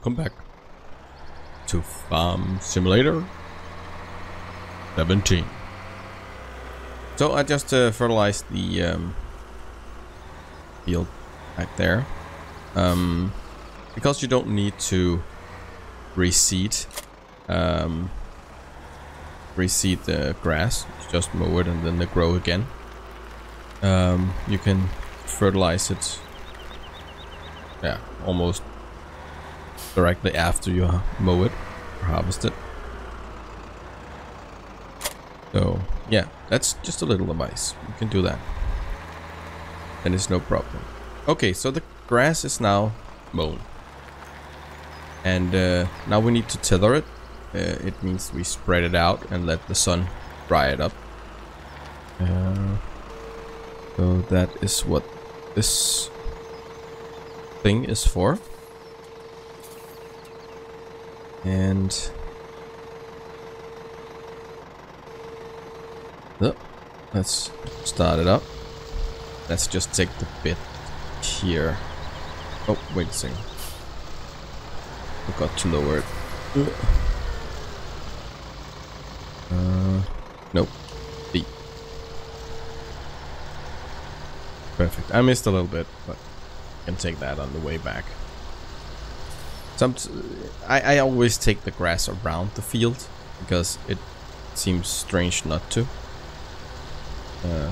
Welcome back to Farm Simulator 17. So I just fertilized the field back there because you don't need to reseed the grass. You just mow it and then they grow again. You can fertilize it, yeah, almost directly after you mow it or harvest it. So yeah, that's just a little advice. You can do that and it's no problem. Okay, so the grass is now mown and now we need to tether it. It means we spread it out and let the sun dry it up. So that is what this thing is for. And let's start it up. Let's just take the bit here. Oh, wait a second. Forgot to lower it. Nope. B. Perfect. I missed a little bit, but I can take that on the way back. I always take the grass around the field because it seems strange not to. You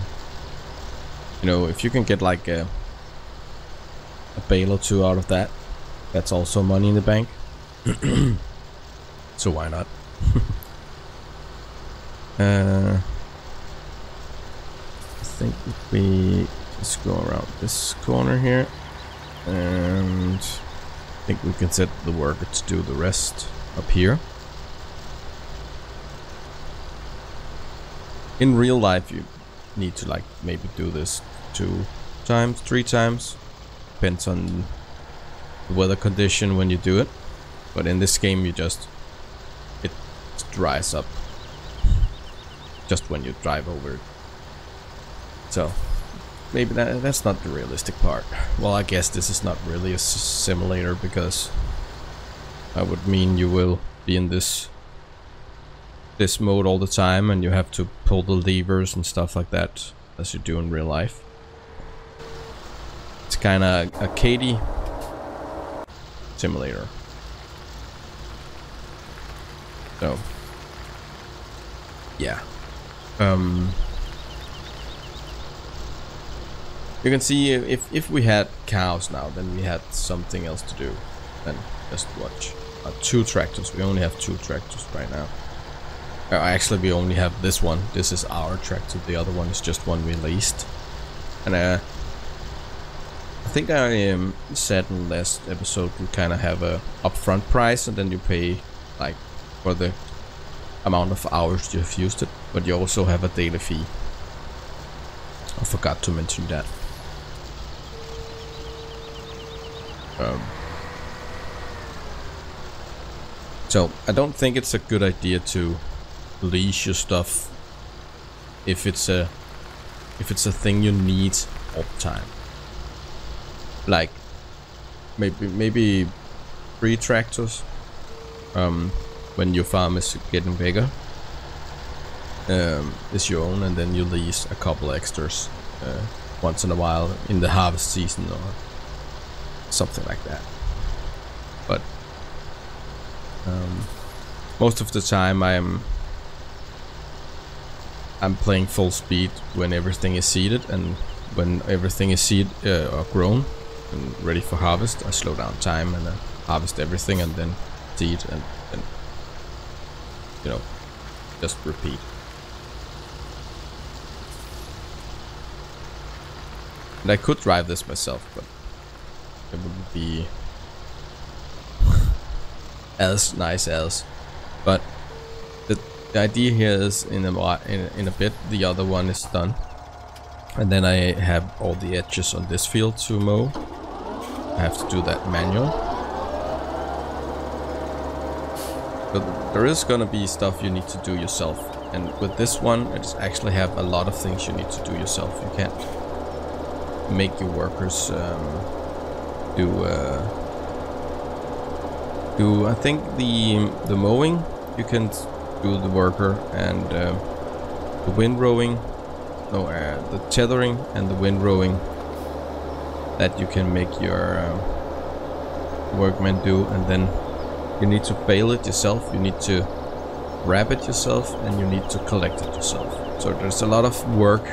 know, if you can get like a bale or two out of that, that's also money in the bank. So why not? I think if we just go around this corner here, and I think we can set the worker to do the rest up here. In real life you need to like maybe do this 2 times, 3 times, depends on the weather condition when you do it, but in this game you just, it dries up just when you drive over it. So maybe that's not the realistic part. Well, I guess this is not really a simulator because that would mean you will be in this mode all the time and you have to pull the levers and stuff like that as you do in real life. It's kind of a arcadey simulator. So yeah. You can see if we had cows now, then we had something else to do than just watch. 2 tractors. We only have 2 tractors right now. Actually, we only have this one. This is our tractor. The other one is just one we leased. And I think I said in the last episode we kind of have a upfront price, and then you pay like for the amount of hours you have used it. But you also have a daily fee. I forgot to mention that. So I don't think it's a good idea to lease your stuff if it's a thing you need all the time. Like maybe 3 tractors when your farm is getting bigger is your own, and then you lease a couple extras once in a while in the harvest season or something like that. But most of the time I'm playing full speed when everything is seeded, and when everything is or grown and ready for harvest, I slow down time and harvest everything and then seed and you know, just repeat. And I could drive this myself, but it wouldn't be as nice as. But the idea here is in a bit the other one is done, and then I have all the edges on this field to mow. I have to do that manual. But there is gonna be stuff you need to do yourself, and with this one it actually have a lot of things you need to do yourself. You can't make your workers do do, I think the mowing, you can do the worker, and the windrowing, no, the tethering and the windrowing, that you can make your workmen do, and then you need to bale it yourself, you need to wrap it yourself, and you need to collect it yourself. So there's a lot of work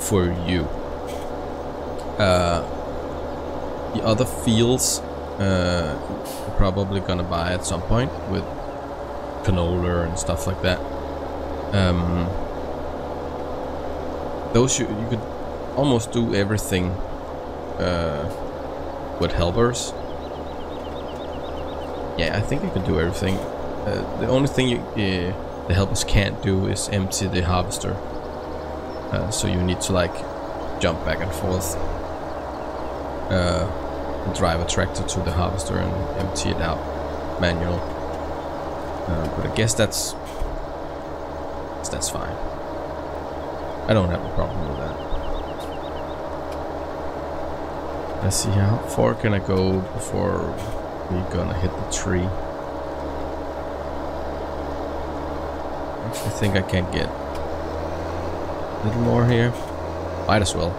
for you. The other fields you're probably gonna buy at some point with canola and stuff like that. Those you could almost do everything with helpers. Yeah, I think you can do everything. The only thing the helpers can't do is empty the harvester. So you need to like jump back and forth, and drive a tractor to the harvester and empty it out manual. But I guess that's fine. I don't have a problem with that. Let's see, how far can I go before we're gonna hit the tree? I think I can get a little more here. Might as well.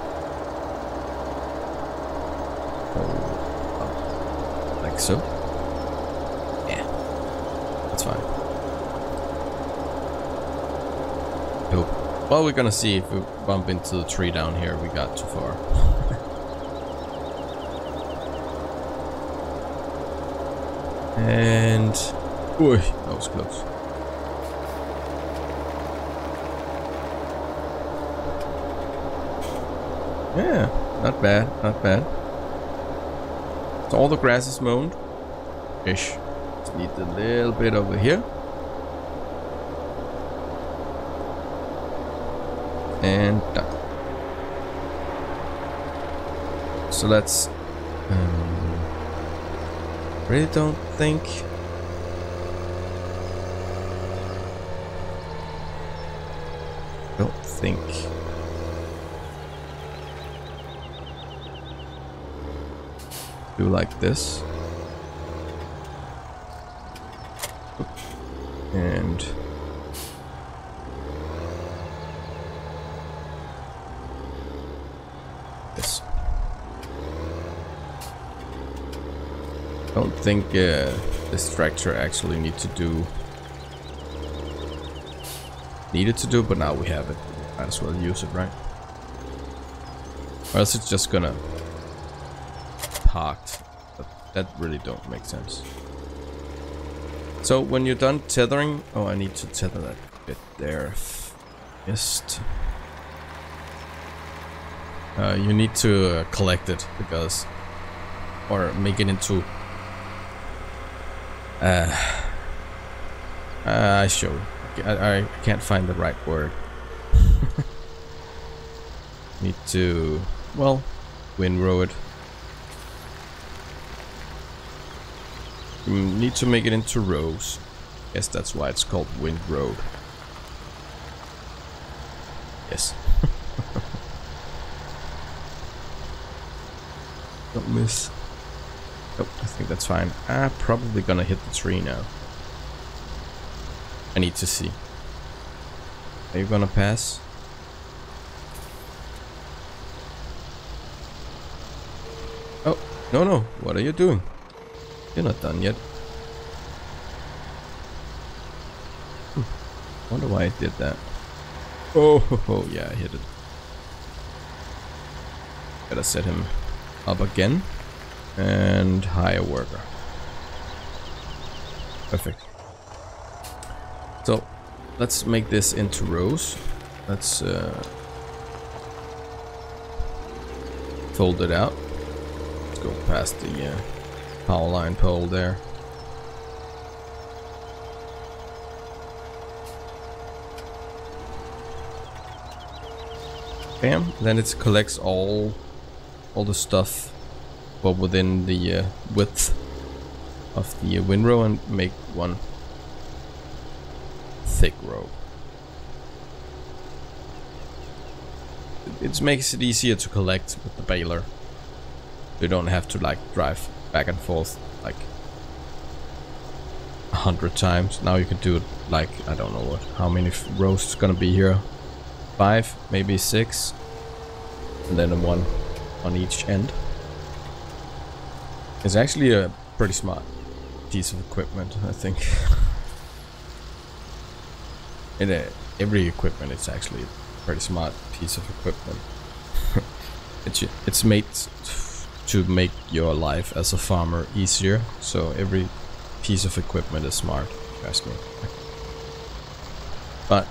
Oh, like so. Yeah, that's fine. Nope. Well, we're gonna see if we bump into the tree down here. We got too far. And... Ooh, that was close. Yeah, not bad, not bad. So all the grass is mown. Ish. Just need a little bit over here. And done. So let's... really don't think... do like this. And this. Don't think this tractor actually needed to do, but now we have it. Might as well use it, right? Or else it's just gonna parked. But that really don't make sense. So when you're done tethering, oh, I need to tether that bit there. Just you need to collect it, because, or make it into I show you. I can't find the right word. Need to, well, windrow it. You need to make it into rows. Yes, that's why it's called windrow. Yes. Don't miss. Oh, I think that's fine. I'm probably gonna hit the tree now. I need to see. Are you gonna pass? Oh, no. What are you doing? You're not done yet. Wonder why I did that. Oh, yeah, I hit it. Gotta set him up again. And hire worker. Perfect. So, let's make this into rows. Let's fold it out. Let's go past the power line pole there. Bam. Then it collects all the stuff, but within the width of the windrow, and make one thick row. It makes it easier to collect with the baler. You don't have to like drive back and forth like 100 times. Now you can do it like, I don't know what, how many rows it's gonna be here. 5, maybe 6, and then one on each end. It's actually a pretty smart piece of equipment, I think. In every equipment, it's actually a pretty smart piece of equipment. It's made to make your life as a farmer easier, so every piece of equipment is smart, if you ask me. But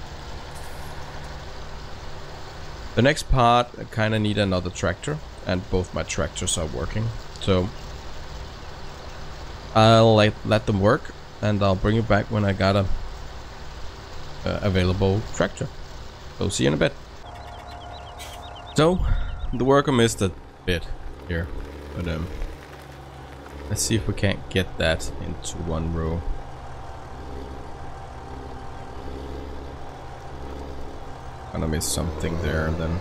the next part, I kind of need another tractor, and both my tractors are working, so I'll let them work, and I'll bring you back when I got a available tractor. So see you in a bit. So the worker missed a bit here, but let's see if we can't get that into one row. Gonna miss something there, then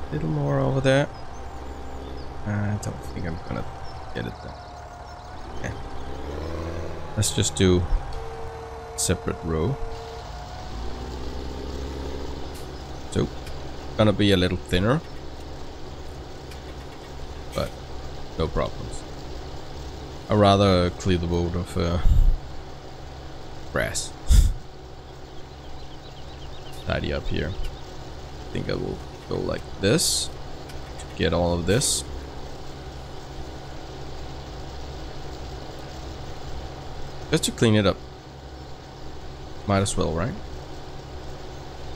a little more over there. I don't think I'm gonna get it there. Yeah. Let's just do a separate row. So gonna be a little thinner, but no problems. I'd rather clear the road of grass. Tidy up here. I think I will go like this to get all of this. Just to clean it up. Might as well, right?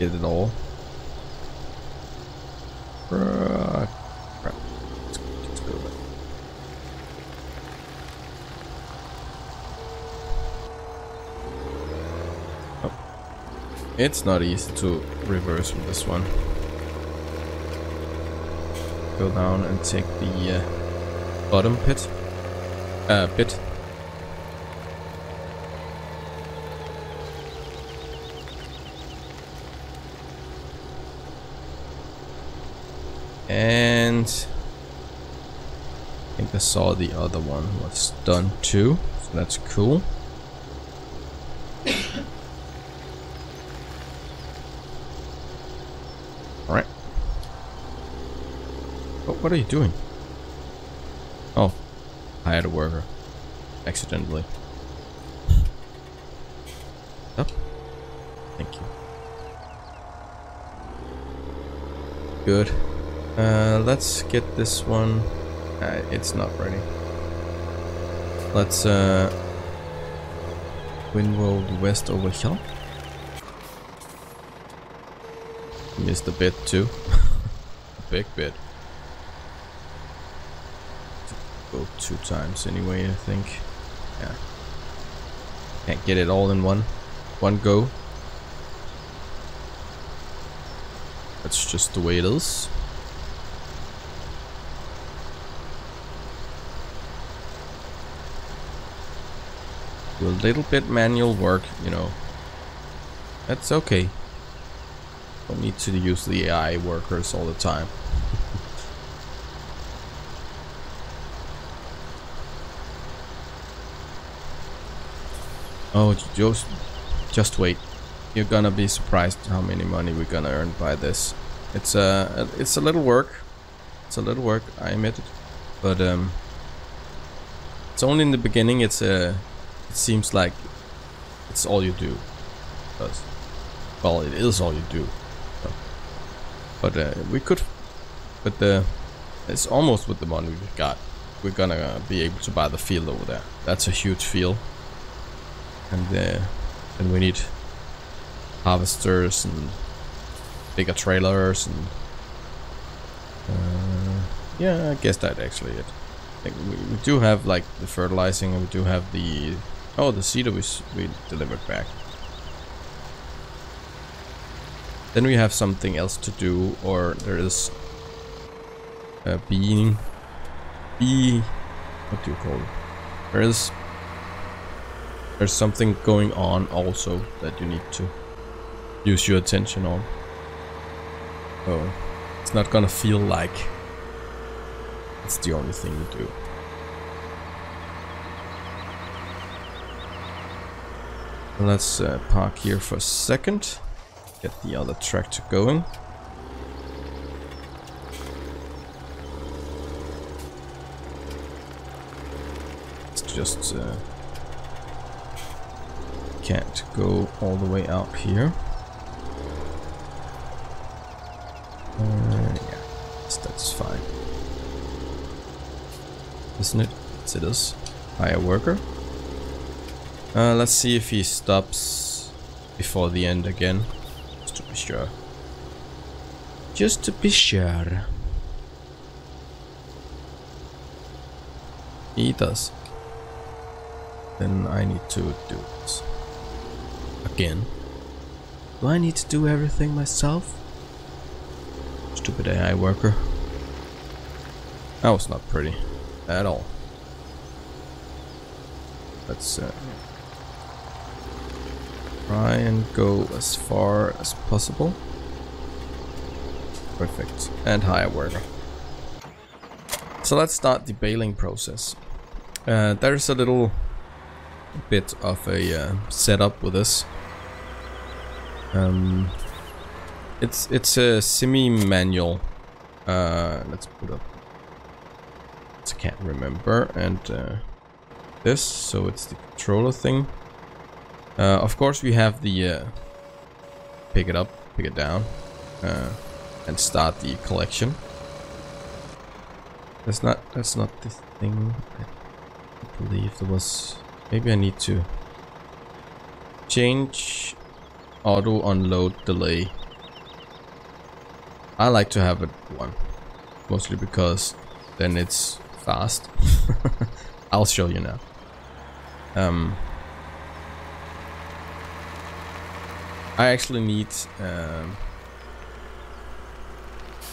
Get it all. Crap. Let's go back. Oh. It's not easy to reverse with this one. Go down and take the bottom bit. And I think I saw the other one was done too, so that's cool. Alright. What are you doing? Oh, I had a worker. Accidentally. Up. Thank you. Good. Let's get this one. It's not ready. Let's windroll west over here. Missed a bit too. A big bit. Go 2 times anyway, I think. Yeah. Can't get it all in one go. That's just the way it is. Do a little bit manual work, you know. That's okay. Don't need to use the AI workers all the time. Oh, just wait. You're gonna be surprised how many money we're gonna earn by this. It's a little work. It's a little work, I admit it. But it's only in the beginning. It seems like it's all you do. Because, well, it is all you do. So, but we could. But it's almost with the money we got. We're gonna be able to buy the field over there. That's a huge field. And then we need harvesters and bigger trailers and yeah, I guess that's actually it. Like, we do have like the fertilizing, and we do have the the cedar we delivered back. Then we have something else to do, or there is what do you call it? There's something going on also that you need to use your attention on. So it's not gonna feel like it's the only thing you do. Let's park here for a second. Get the other tractor going. It's just can't go all the way out here. Yeah, that's fine. Isn't it? Yes, it is. Hire worker. Let's see if he stops before the end again. Just to be sure. Just to be sure. He does. Then I need to do this. Again. Do I need to do everything myself? Stupid AI worker. That was not pretty at all. Let's try and go as far as possible. Perfect. And hire worker. So let's start the baling process. There's a little bit of a setup with this. It's a semi-manual. Let's put up. I can't remember. And this, so it's the controller thing. Of course, we have the pick it up, pick it down, and start the collection. That's not the thing. I believe there was. Maybe I need to change auto unload delay. I like to have it one, mostly because then it's fast. I'll show you now. I actually need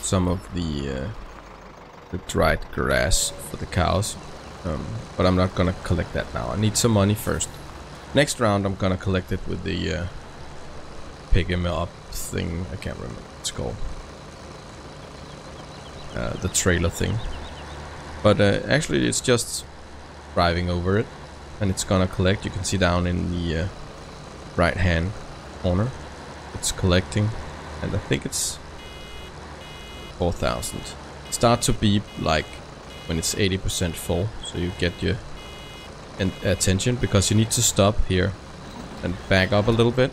some of the dried grass for the cows, but I'm not gonna collect that now. I need some money first. Next round I'm gonna collect it with the pick him up thing. I can't remember what it's called. The trailer thing. But actually it's just driving over it, and it's gonna collect. You can see down in the right hand corner it's collecting, and I think it's 4,000. Start to beep like when it's 80% full, so you get your attention, because you need to stop here and back up a little bit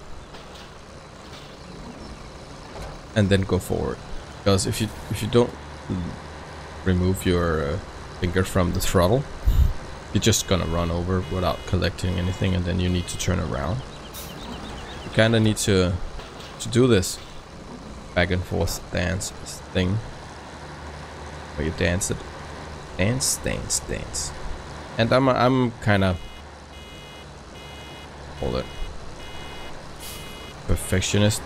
and then go forward, because if you don't remove your finger from the throttle, you're just gonna run over without collecting anything, and then you need to turn around. You kinda need to do this back and forth dance thing where you dance it, dance, and I'm kinda, hold it, perfectionist.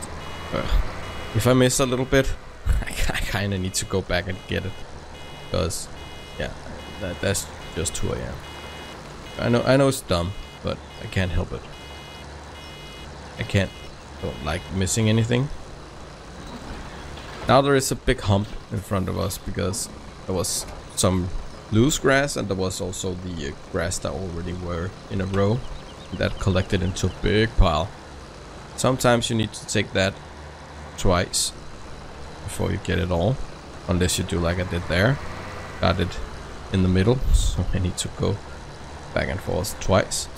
If I miss a little bit, I kinda need to go back and get it, because yeah, that's just who I am. I know it's dumb, but I can't help it. Don't like missing anything. Now there is a big hump in front of us, because there was some loose grass, and there was also the grass that already were in a row that collected into a big pile. Sometimes you need to take that twice before you get it all, unless you do like I did there. Got it in the middle, so I need to go back and forth twice.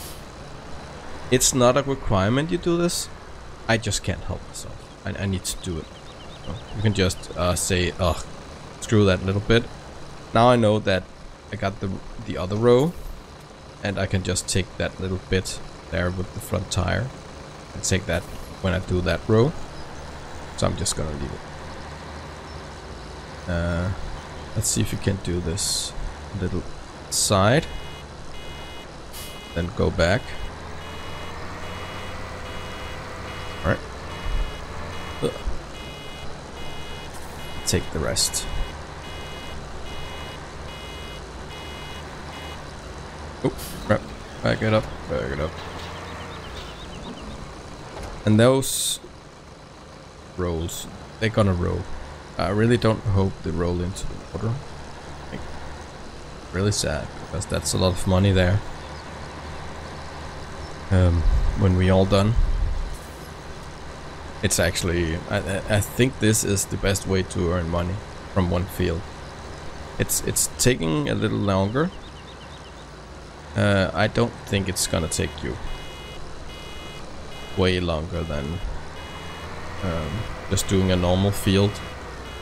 It's not a requirement you do this. I just can't help myself. I need to do it. So you can just say, "Ugh, screw that little bit." Now I know that I got the other row, and I can just take that little bit there with the front tire and take that when I do that row. So I'm just gonna leave it. Let's see if you can do this little side, then go back. All right. Take the rest. Oh, crap. Back it up. And those rolls, they're gonna roll. I really don't hope they roll into the water. Like, really sad, because that's a lot of money there. when we all done. It's actually, I think this is the best way to earn money from one field. It's taking a little longer. I don't think it's gonna take you way longer than just doing a normal field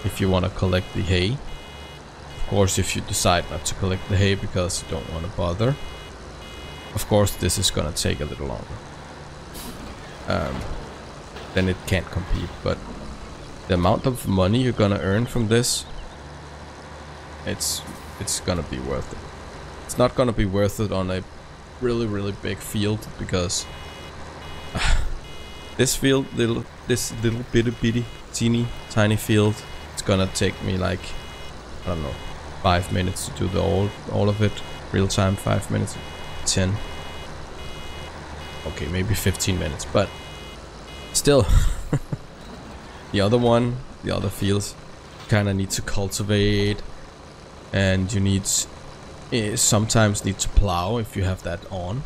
if you want to collect the hay. Of course, if you decide not to collect the hay because you don't want to bother, of course this is gonna take a little longer. Then it can't compete, but the amount of money you're gonna earn from this, it's gonna be worth it. It's not gonna be worth it on a really big field because this little bitty teeny tiny field, it's gonna take me like, I don't know, 5 minutes to do all of it real time. 5 minutes, 10, okay, maybe 15 minutes, but still. the other fields kind of need to cultivate, and you sometimes need to plow if you have that on,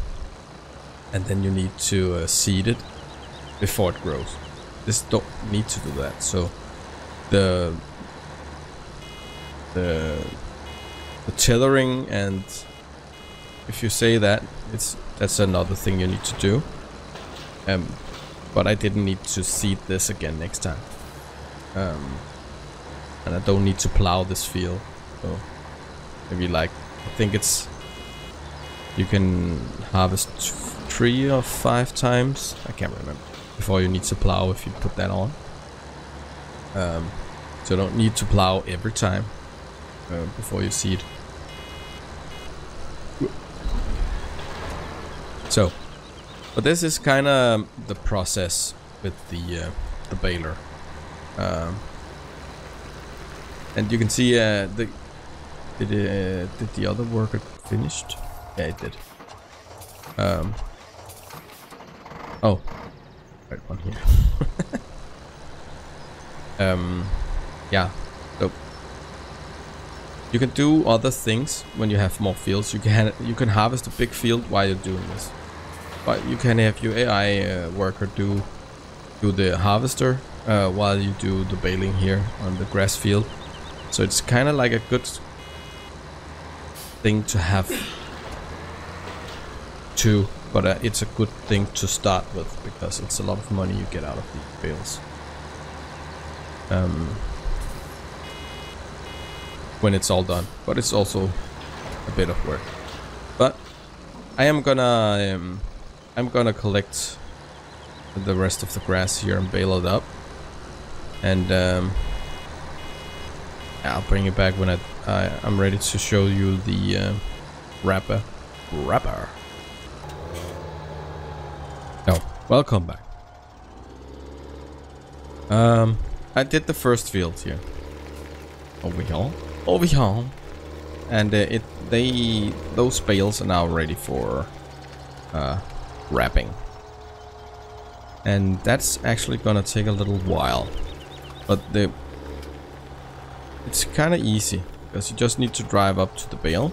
and then you need to seed it before it grows. This don't need to do that. So the tillering, and if you say that, that's another thing you need to do. But I didn't need to seed this again next time. And I don't need to plow this field. So maybe like, I think you can harvest 3 or 5 times. I can't remember. Before you need to plow if you put that on. So you don't need to plow every time before you seed. So, but this is kind of the process with the baler, and you can see did the other worker finished? Yeah, it did. Oh, right one here. Yeah. So you can do other things when you have more fields. You can harvest a big field while you're doing this. But you can have your AI worker do the harvester while you do the baling here on the grass field. So it's kind of like a good thing to have too, but it's a good thing to start with because it's a lot of money you get out of these bales. When it's all done, but it's also a bit of work. But I am gonna collect the rest of the grass here and bale it up, and I'll bring it back when I'm ready to show you the wrapper. No, welcome back. I did the first field here. Over here, and those bales are now ready for wrapping, and that's actually gonna take a little while, but it's kind of easy because you just need to drive up to the bale,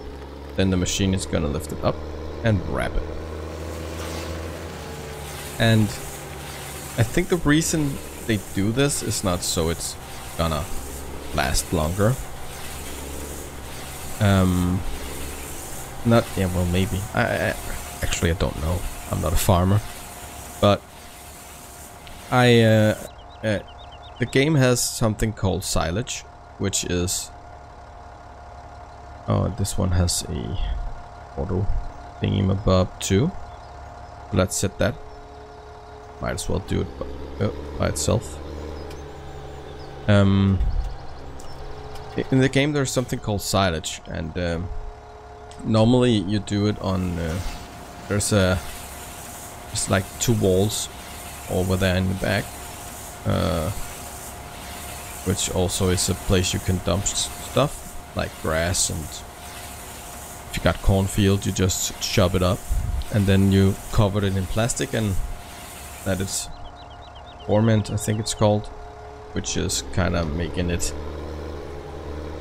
then the machine is gonna lift it up and wrap it. And I think the reason they do this is not so it's gonna last longer. Well, maybe. I actually, I don't know. I'm not a farmer, but the game has something called silage, which is, oh, this one has a auto thingamabob too. Let's set that. Might as well do it by itself. In the game there's something called silage, and normally you do it on there's like 2 walls over there in the back, which also is a place you can dump stuff like grass, and if you got cornfield you just chop it up and then you cover it in plastic, and that is ornament, I think it's called, which is kind of making it,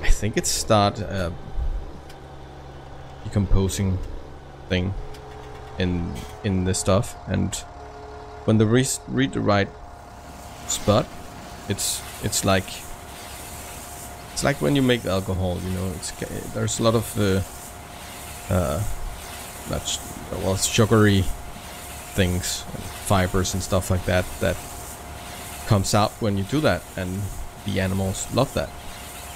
I think it start decomposing thing. in the stuff, and when they read the right spot, it's like when you make alcohol, you know, there's a lot of sugary things, fibers and stuff like that comes out when you do that, and the animals love that.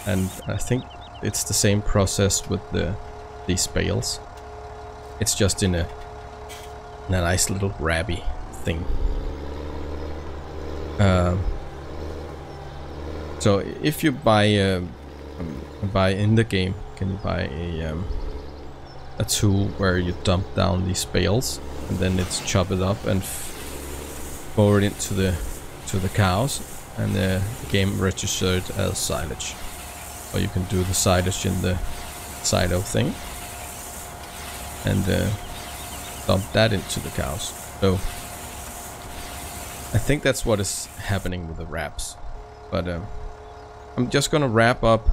And I think it's the same process with these bales. It's just in a nice little grabby thing. So if you buy in the game, can you buy a tool where you dump down these bales and then it's chop it up and forward it to the cows, and the game registers it as silage. Or you can do the silage in the silo thing and dump that into the cows. So I think that's what is happening with the wraps. But I'm just gonna wrap up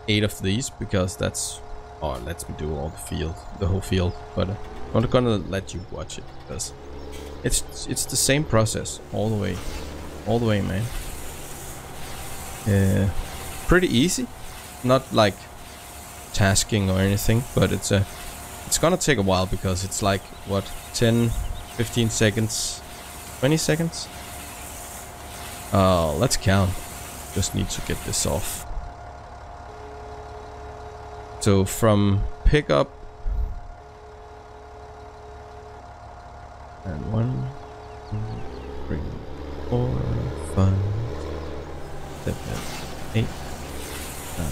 8 of these because that's it lets me do all the whole field. But I'm not gonna let you watch it because it's the same process all the way, man. Pretty easy, not like tasking or anything, but it's gonna take a while because it's like what, 10 15 seconds, 20 seconds. Let's count. Just need to get this off. So from pickup and 1 2 3 4 5 7 8 9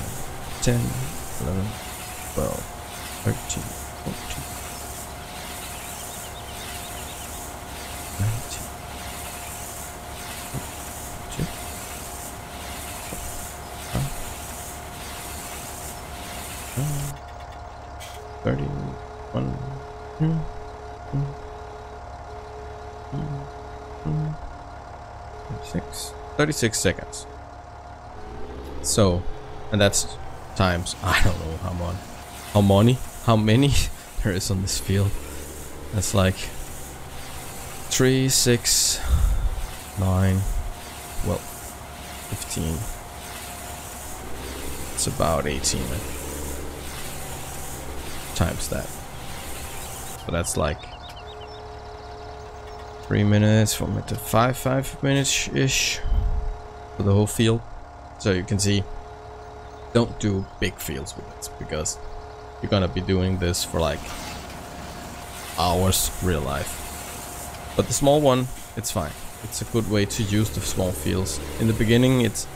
10 11 12 13 14 19 20 31 36 seconds. So, and that's times, I don't know how many there is on this field. That's like 3, 6, 9, 12, 15. It's about 18 times that. So that's like 3 minutes, 4 minutes to 5 minutes ish for the whole field. So you can see, don't do big fields with it because you're gonna be doing this for like hours real life. But the small one, it's fine. It's a good way to use the small fields. In the beginning, it's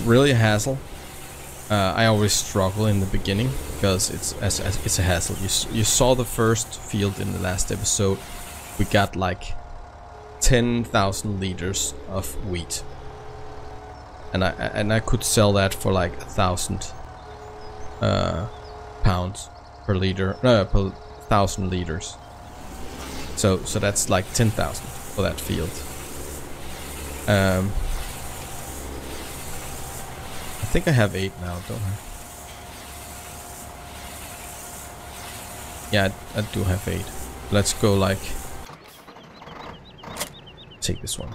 really a hassle. I always struggle in the beginning because it's a hassle. You saw the first field in the last episode. We got like 10,000 liters of wheat, and I could sell that for like 1,000 pounds per liter, per 1,000 liters. So that's like 10,000 for that field. I think I have 8 now, don't I? Yeah, I do have 8. Let's go like... Take this one.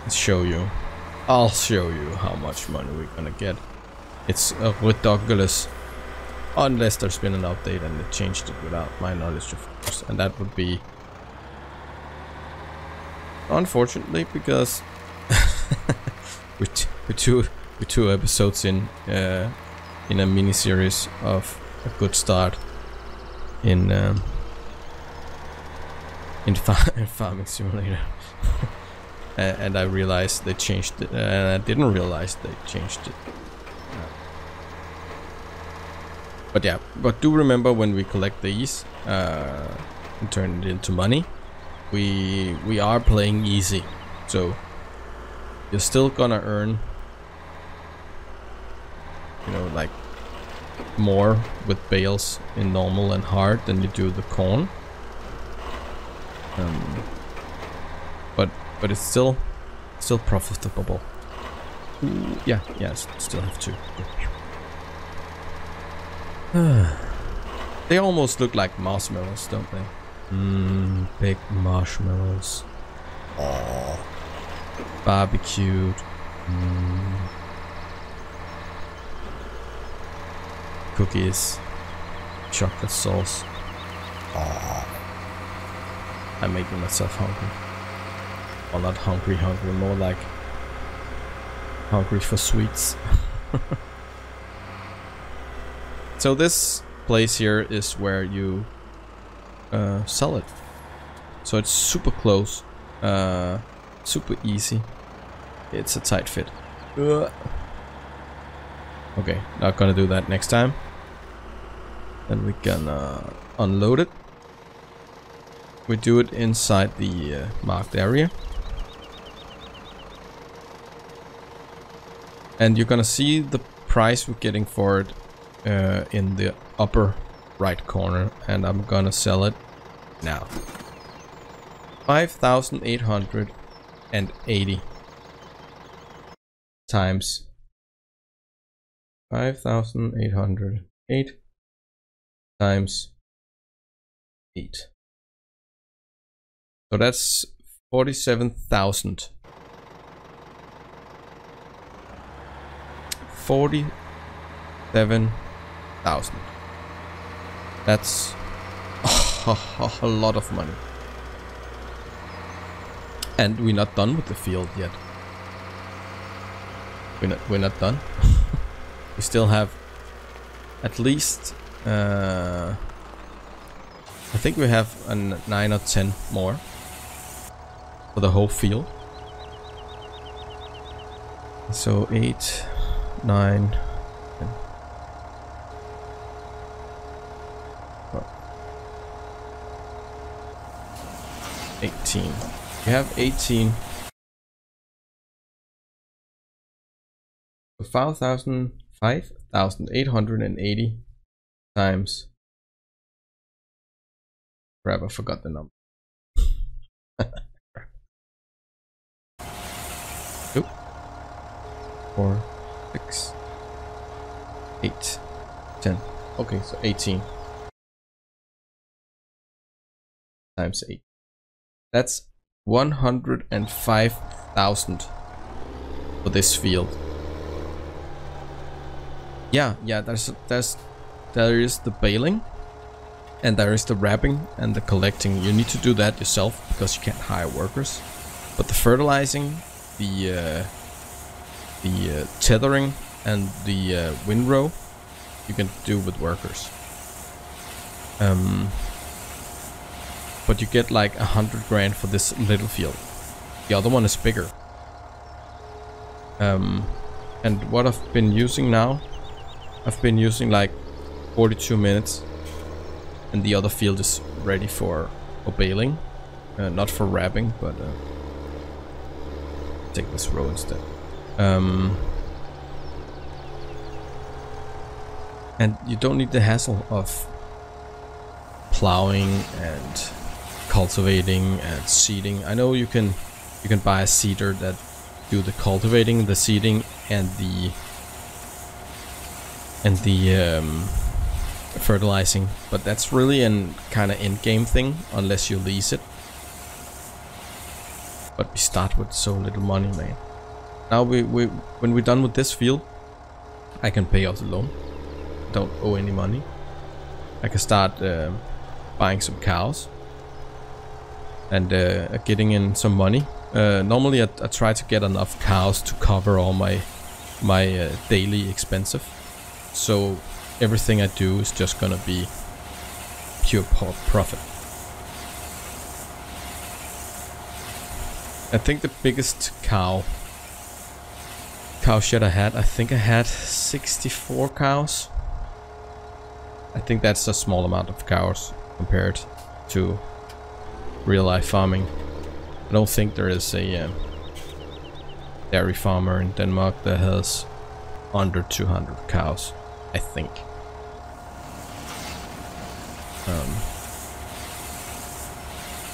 Let's show you. I'll show you how much money we're gonna get. It's ridiculous. Unless there's been an update and it changed it without my knowledge, of course. And that would be... Unfortunately, because... with two episodes in a mini series of a good start in Farming Simulator, and I realized they changed it, and I didn't realize they changed it. But yeah, but do remember when we collect these and turn it into money, we are playing easy, so you're still gonna earn, you know, like more with bales in normal and hard than you do the corn. But it's still profitable. Ooh, yeah, still have to. They almost look like marshmallows, don't they? Mmm, big marshmallows. Oh, barbecued. Cookies. Chocolate sauce. Oh. I'm making myself hungry. Well, not hungry, more like hungry for sweets. So this place here is where you sell it. So it's super close, super easy. It's a tight fit. Okay, not gonna do that next time. Then we can unload it. We do it inside the marked area. And you're gonna see the price we're getting for it in the upper right corner, and I'm gonna sell it now. 5,880 times 5,808 times 8. So that's 47,000. 47,000. That's a lot of money. And we're not done with the field yet. We're not done. We still have at least I think we have 9 or 10 more for the whole field. So 8, 9, 10. 18. We have 18. 5,880 times. Crap, I forgot the number. Oop. 4, 6, 8, 10. Okay, so 18 times 8. That's 105,000 for this field. Yeah, there is the baling, and there is the wrapping and the collecting. You need to do that yourself because you can't hire workers. But the fertilizing, the tethering, and the windrow, you can do with workers. But you get like 100 grand for this little field. The other one is bigger. And what I've been using now, I've been using like 42 minutes, and the other field is ready for baling, not for wrapping, but take this row instead. And you don't need the hassle of plowing and cultivating and seeding. I know you can buy a seeder that do the cultivating, the seeding, and the fertilizing, but that's really an kind of in-game thing unless you lease it. But we start with so little money, man. Now when we're done with this field, I can pay off the loan. Don't owe any money. I can start buying some cows and getting in some money. Normally I try to get enough cows to cover all my daily expenses. So everything I do is just gonna be pure profit. I think the biggest cow shed I think I had 64 cows. I think that's a small amount of cows compared to real life farming. I don't think there is a dairy farmer in Denmark that has under 200 cows, I think.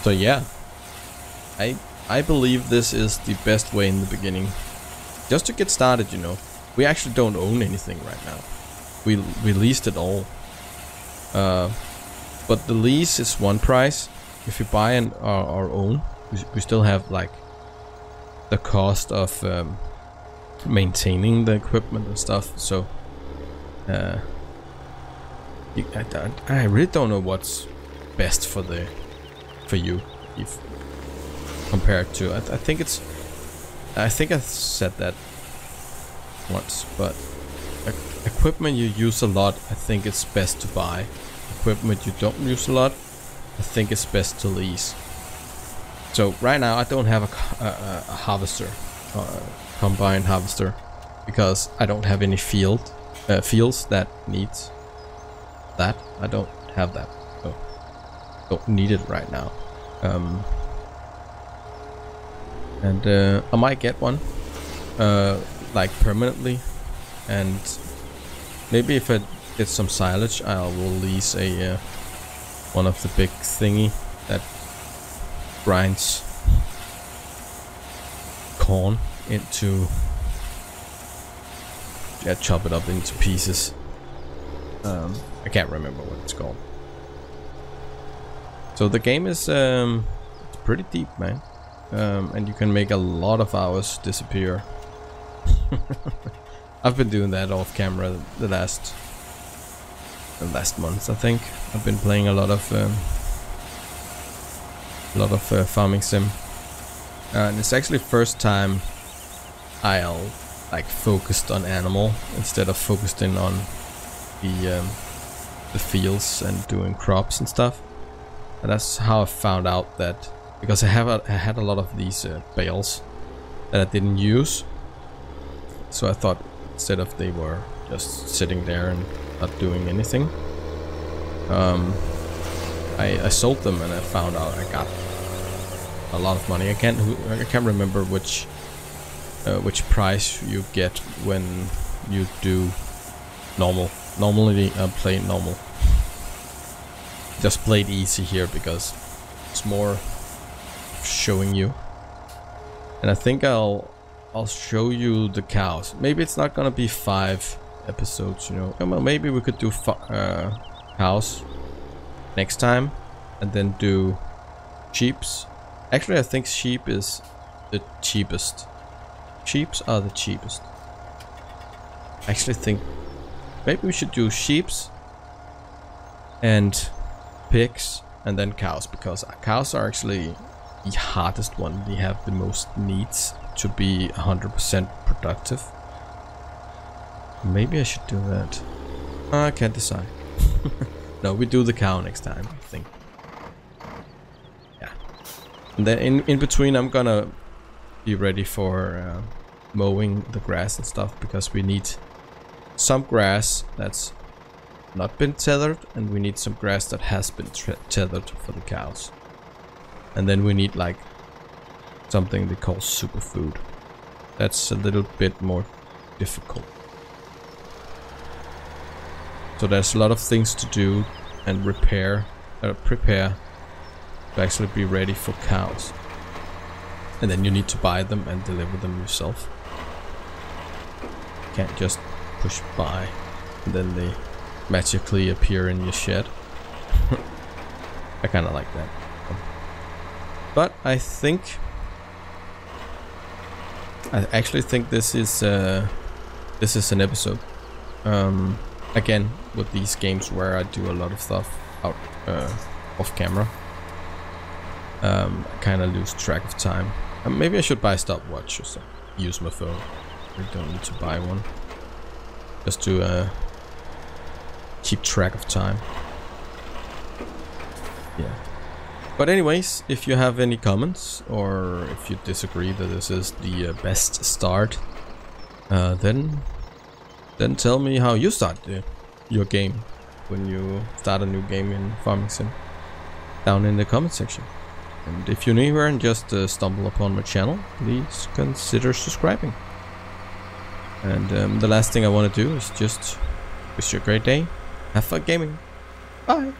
So yeah, I believe this is the best way in the beginning, just to get started. You know, we actually don't own anything right now. We leased it all. But the lease is one price. If you buy our own, we still have like the cost of maintaining the equipment and stuff. So I really don't know what's best for you, if compared to. I think I said that once, but equipment you use a lot, I think it's best to buy. Equipment you don't use a lot, I think it's best to lease. So right now I don't have a harvester, combine harvester, because I don't have any fields that needs that. I don't have that, so don't need it right now. And I might get one, like permanently, and maybe if I get some silage, I will lease a one of the big thingy that grinds corn into, chop it up into pieces. I can't remember what it's called. So the game is it's pretty deep, man, and you can make a lot of hours disappear. I've been doing that off camera the last month, I think. I've been playing a lot of farming sim, and it's actually first time I'll like focused on animal instead of focusing on the fields and doing crops and stuff. And that's how I found out that, because I had a lot of these bales that I didn't use. So I thought, instead of they were just sitting there and not doing anything, I sold them, and I found out I got a lot of money. I can't remember which price you get when you do normal. Normally I play normal. Just played easy here because it's more showing you. And I think I'll show you the cows. Maybe it's not gonna be 5 episodes, you know. Well, maybe we could do cows next time, and then do sheeps. Actually, I think sheep is the cheapest. Sheeps are the cheapest. I actually think maybe we should do sheeps and pigs and then cows, because cows are actually the hardest one. They have the most needs to be 100% productive. Maybe I should do that. I can't decide. No, we do the cow next time, I think. Yeah. And then in between, I'm gonna be ready for mowing the grass and stuff, because we need some grass that's not been tethered, and we need some grass that has been tethered for the cows. And then we need like something they call superfood. That's a little bit more difficult. So there's a lot of things to do and prepare to actually be ready for cows. And then you need to buy them and deliver them yourself. You can't just push buy and then they magically appear in your shed. I kind of like that. But I actually think this is an episode. Again, with these games where I do a lot of stuff out off camera, I kind of lose track of time. Maybe I should buy a stopwatch or so. Use my phone. I don't need to buy one. Just to keep track of time. Yeah. But anyways, if you have any comments, or if you disagree that this is the best start, then tell me how you start your game when you start a new game in Farming Sim down in the comment section. And if you're new here and just stumble upon my channel, please consider subscribing. And the last thing I want to do is just wish you a great day. Have fun gaming. Bye.